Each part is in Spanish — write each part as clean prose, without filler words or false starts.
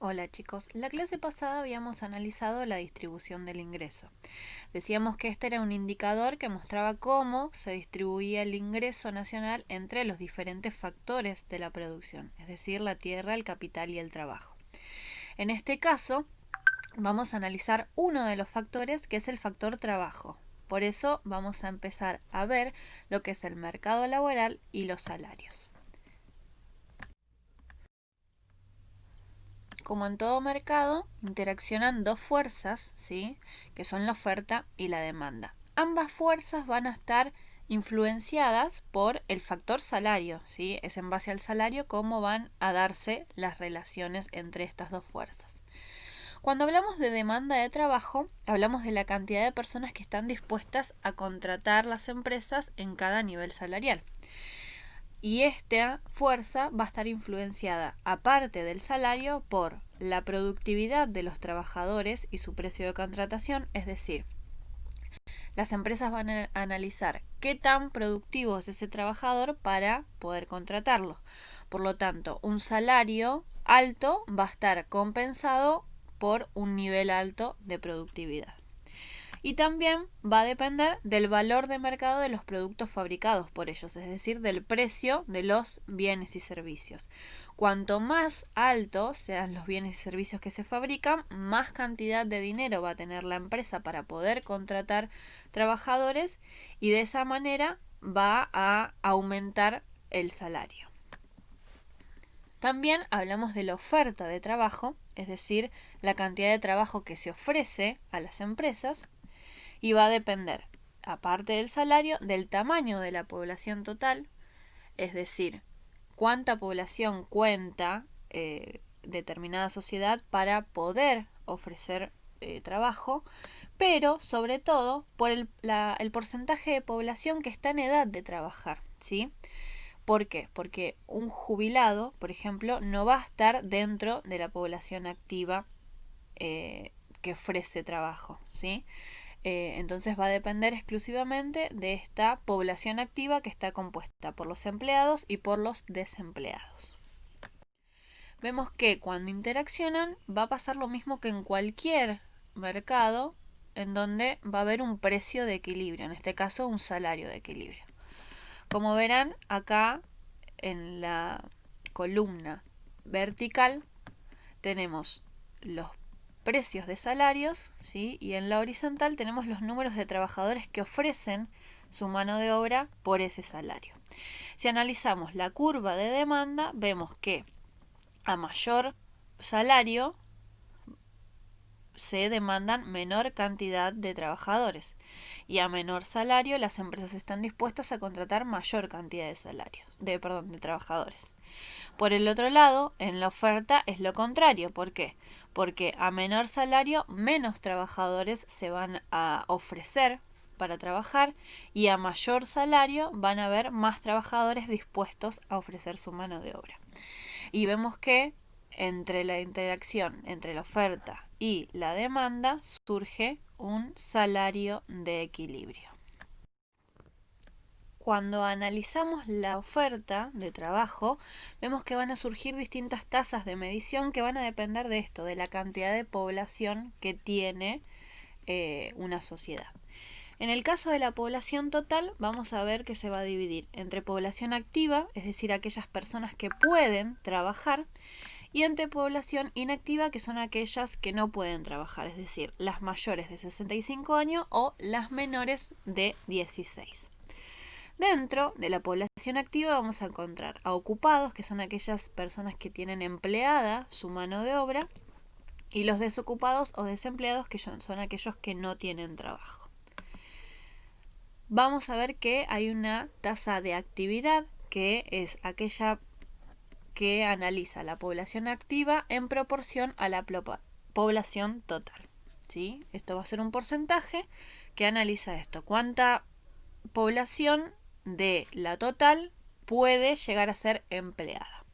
Hola chicos, la clase pasada habíamos analizado la distribución del ingreso. Decíamos que este era un indicador que mostraba cómo se distribuía el ingreso nacional entre los diferentes factores de la producción, es decir, la tierra, el capital y el trabajo. En este caso, vamos a analizar uno de los factores, que es el factor trabajo. Por eso vamos a empezar a ver lo que es el mercado laboral y los salarios. Como en todo mercado, interaccionan dos fuerzas, ¿sí?, que son la oferta y la demanda. Ambas fuerzas van a estar influenciadas por el factor salario, ¿sí? Es en base al salario cómo van a darse las relaciones entre estas dos fuerzas. Cuando hablamos de demanda de trabajo, hablamos de la cantidad de personas que están dispuestas a contratar las empresas en cada nivel salarial. Y esta fuerza va a estar influenciada, aparte del salario, por la productividad de los trabajadores y su precio de contratación, es decir, las empresas van a analizar qué tan productivo es ese trabajador para poder contratarlo. Por lo tanto, un salario alto va a estar compensado por un nivel alto de productividad. Y también va a depender del valor de mercado de los productos fabricados por ellos, es decir, del precio de los bienes y servicios. Cuanto más altos sean los bienes y servicios que se fabrican, más cantidad de dinero va a tener la empresa para poder contratar trabajadores y de esa manera va a aumentar el salario. También hablamos de la oferta de trabajo, es decir, la cantidad de trabajo que se ofrece a las empresas. Y va a depender, aparte del salario, del tamaño de la población total, es decir, cuánta población cuenta determinada sociedad para poder ofrecer trabajo, pero sobre todo por el porcentaje de población que está en edad de trabajar, ¿sí? ¿Por qué? Porque un jubilado, por ejemplo, no va a estar dentro de la población activa que ofrece trabajo, ¿sí? Entonces va a depender exclusivamente de esta población activa que está compuesta por los empleados y por los desempleados. Vemos que cuando interaccionan va a pasar lo mismo que en cualquier mercado en donde va a haber un precio de equilibrio, en este caso un salario de equilibrio. Como verán acá en la columna vertical tenemos los precios de salarios, ¿sí? Y en la horizontal tenemos los números de trabajadores que ofrecen su mano de obra por ese salario. Si analizamos la curva de demanda, vemos que a mayor salario se demandan menor cantidad de trabajadores y a menor salario las empresas están dispuestas a contratar mayor cantidad de trabajadores. Por el otro lado, en la oferta es lo contrario. ¿Por qué? Porque a menor salario, menos trabajadores se van a ofrecer para trabajar y a mayor salario van a haber más trabajadores dispuestos a ofrecer su mano de obra. Y vemos que entre la interacción entre la oferta y la demanda surge un salario de equilibrio. Cuando analizamos la oferta de trabajo, vemos que van a surgir distintas tasas de medición que van a depender de esto, de la cantidad de población que tiene una sociedad. En el caso de la población total, vamos a ver que se va a dividir entre población activa, es decir, aquellas personas que pueden trabajar, y entre población inactiva, que son aquellas que no pueden trabajar, es decir, las mayores de 65 años o las menores de 16. Dentro de la población activa vamos a encontrar a ocupados, que son aquellas personas que tienen empleada su mano de obra, y los desocupados o desempleados, que son aquellos que no tienen trabajo. Vamos a ver que hay una tasa de actividad, que es aquella que analiza la población activa en proporción a la población total, ¿sí? Esto va a ser un porcentaje que analiza esto. ¿Cuánta población de la total puede llegar a ser empleada?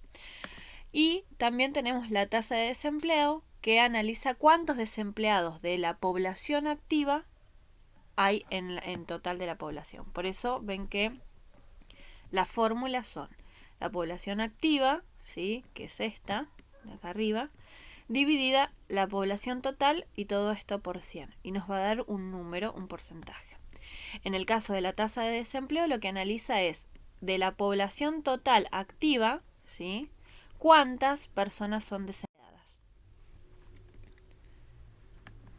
Y también tenemos la tasa de desempleo, que analiza cuántos desempleados de la población activa hay en total de la población. Por eso ven que las fórmulas son la población activa, ¿sí?, que es esta de acá arriba, dividida la población total y todo esto por 100. Y nos va a dar un número, un porcentaje. En el caso de la tasa de desempleo, lo que analiza es de la población total activa, ¿sí?, cuántas personas son desempleadas.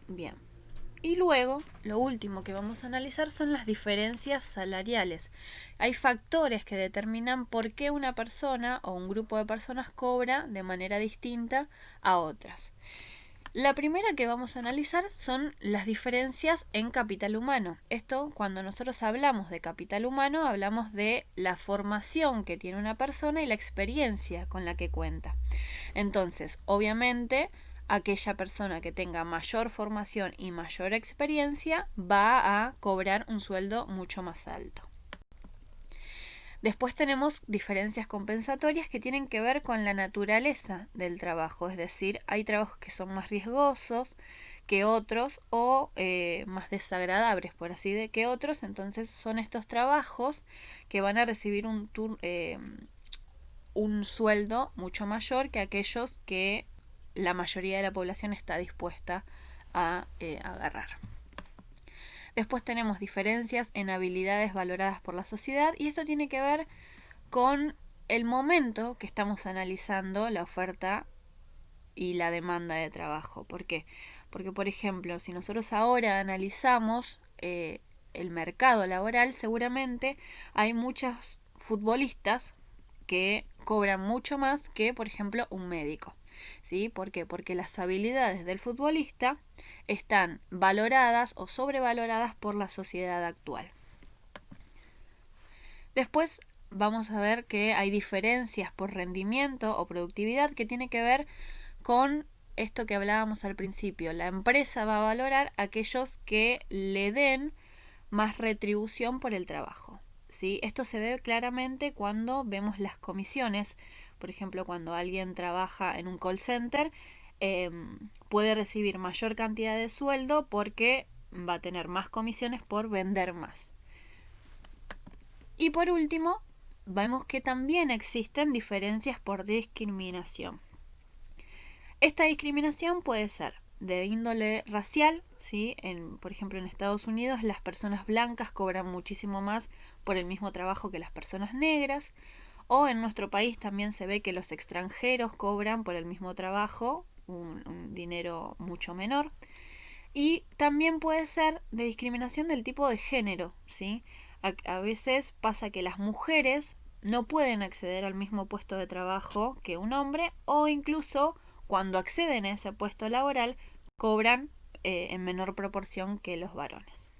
Bien. Y luego, lo último que vamos a analizar son las diferencias salariales. Hay factores que determinan por qué una persona o un grupo de personas cobra de manera distinta a otras. La primera que vamos a analizar son las diferencias en capital humano. Esto, cuando nosotros hablamos de capital humano, hablamos de la formación que tiene una persona y la experiencia con la que cuenta. Entonces, obviamente, aquella persona que tenga mayor formación y mayor experiencia va a cobrar un sueldo mucho más alto. Después tenemos diferencias compensatorias que tienen que ver con la naturaleza del trabajo, es decir, hay trabajos que son más riesgosos que otros o más desagradables, por así decirlo, que otros. Entonces son estos trabajos que van a recibir un sueldo mucho mayor que aquellos que la mayoría de la población está dispuesta a agarrar. Después tenemos diferencias en habilidades valoradas por la sociedad y esto tiene que ver con el momento que estamos analizando la oferta y la demanda de trabajo. ¿Por qué? Porque, por ejemplo, si nosotros ahora analizamos el mercado laboral, seguramente hay muchos futbolistas que cobran mucho más que, por ejemplo, un médico. ¿Sí? ¿Por qué? Porque las habilidades del futbolista están valoradas o sobrevaloradas por la sociedad actual. Después vamos a ver que hay diferencias por rendimiento o productividad que tiene que ver con esto que hablábamos al principio. La empresa va a valorar a aquellos que le den más retribución por el trabajo. ¿Sí? Esto se ve claramente cuando vemos las comisiones. Por ejemplo, cuando alguien trabaja en un call center, puede recibir mayor cantidad de sueldo porque va a tener más comisiones por vender más. Y por último, vemos que también existen diferencias por discriminación. Esta discriminación puede ser de índole racial, ¿sí? Por ejemplo, en Estados Unidos las personas blancas cobran muchísimo más por el mismo trabajo que las personas negras, o en nuestro país también se ve que los extranjeros cobran por el mismo trabajo un dinero mucho menor. Y también puede ser de discriminación del tipo de género, ¿sí? A veces pasa que las mujeres no pueden acceder al mismo puesto de trabajo que un hombre, o incluso cuando acceden a ese puesto laboral cobran en menor proporción que los varones.